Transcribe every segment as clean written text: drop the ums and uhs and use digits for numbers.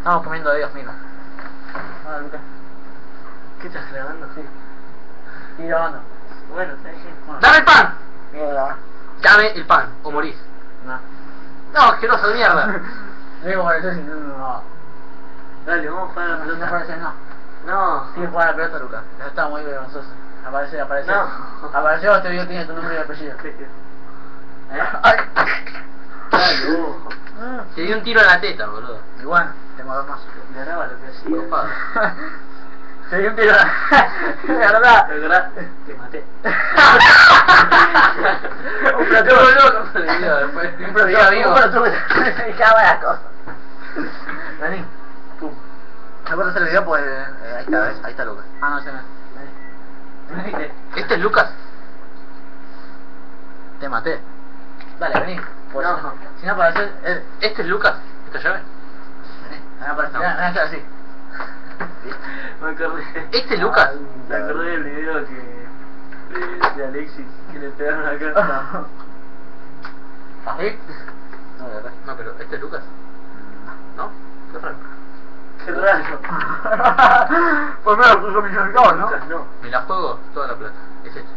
Estamos comiendo de Dios mismo. Hola, Lucas. ¿Qué estás grabando? Sí. Y grabando. Bueno, está bien. Bueno. ¡Dame el pan! Mierda. Dame el pan, o morís. No. No, asqueroso de mierda. Digo, parece si no. Dale, vamos a jugar a la No pelota. parece, no. No. Tienes que jugar a la pelota, Lucas. Eso está muy vergonzoso. Aparece. No. Apareció, este video tiene tu nombre y apellido. Ay. Dale, vos. Te di un tiro en la teta, boludo. Y bueno, tengo dos más. Graba lo que hacía. Copado. Te di un tiro. De verdad. ¿Te acordás? Te maté. Un Yo plato. boludo, con el video después. Un Un día vivo. plato. Dejaba las cosas. Vení. Pum. ¿Me puedes hacer el video? Pues ahí está, ¿ves? Ahí está Lucas. Ah, no, se me. Vení. ¿Este es Lucas? Te maté. Dale, vení. Pues, No. Si no apareces. ¿Este es Lucas? ¿Esta llave? Vení. No aparece. No. Ven a hacer así. Me acordé. ¿Este es Lucas? Me acordé del video que. de Alexis, que le pegaron acá. ¿Así? No, de verdad. No, pero ¿este es Lucas? ¿No? Qué raro. Qué raro. Pues me lo puso mi servidor, ¿no? Lucas, no. Me la juego toda la plata. Es este.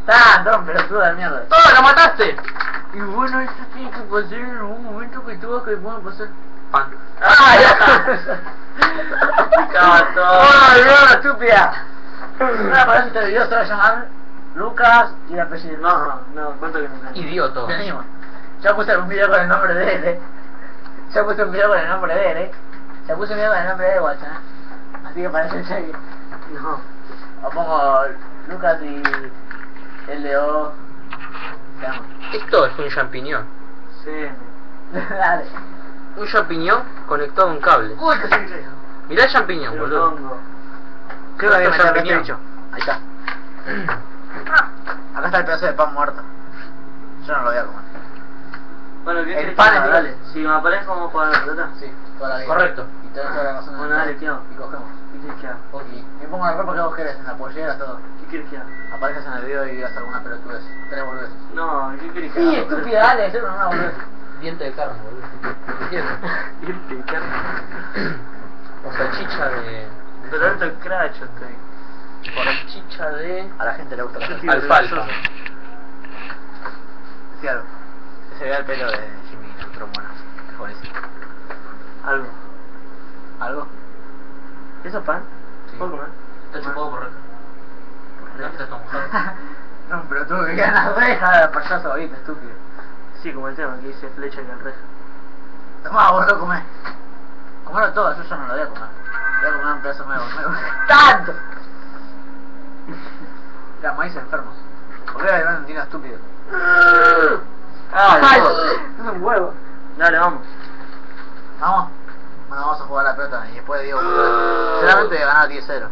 ¡Tanto, pelotuda de mierda! ¡Oh, la mataste! Y bueno, eso tiene que pasar en algún momento que tú vas que pueda pasar. Pan. ¡Ah, ya! Cato. ¡Oh, mierda, estúpida! Ahora para este video se va a llamar Lucas y el apellido. No, cuánto que me caí. Idioto. Venimos. Ya puse un video con el nombre de él, Ya puse un video con el nombre de él, Ya puse un video con el nombre de él, guacha. Así que parece en serio. No. O pongo Lucas y L.O. Se llama. Esto es un champiñón. Sí. Dale. Un champiñón conectado a un cable. Uy, que se hizo. Mirá el champiñón, Pero boludo. pongo. Creo que había Otro metido este champiñón. bicho. Ahí está. Acá está el pedazo de pan muerto. Yo no lo voy a comer. Bueno, ¿qué El querés pan que es haga? de- Dale. Si me aparezco, vamos a jugar a la pelota. Sí, toda la vida. Correcto. Y te toda la razón. Bueno, dale, ¿qué hago? Y cogemos. ¿Qué querés que haga? Ok. Me pongo la ropa que vos querés, en la pollera, todo. ¿Qué querés que haga? Apareces en el video y digas alguna pelotudez. 3 boludeces. No, ¿qué querés que Sí, haga? estúpida, dale, eso no es una boludez. Diente de carne, boludo. ¿Entiendes? Diente de carne. O salchicha de... Pero alto cracho estoy. Salchicha de... A la gente le gusta la Yo salsa. estoy Alfalfa. orgulloso. Decía algo. Se ve el pelo de Jimmy Neutron, bueno. Es buenísimo. Algo. ¿Algo? ¿Eso es pan? Sí. ¿Puedo comer? Está chupado por recto. No está tan mojado. No, pero tuve que ganar la reja de payaso ahorita, estúpido. Sí, como el tema que dice flecha y alreja. Tomá, vos lo comés. Comelo todo, yo ya no lo voy a comer. Voy a comer un pedazo nuevo. ¡Tanto! Mira, maíz enfermos. ¿Por qué le un tino estúpido? ¡Ay! Es un huevo. Dale, vamos. ¿Vamos? Bueno, vamos a jugar a la pelota y después digo, seguramente voy a ganar 10-0.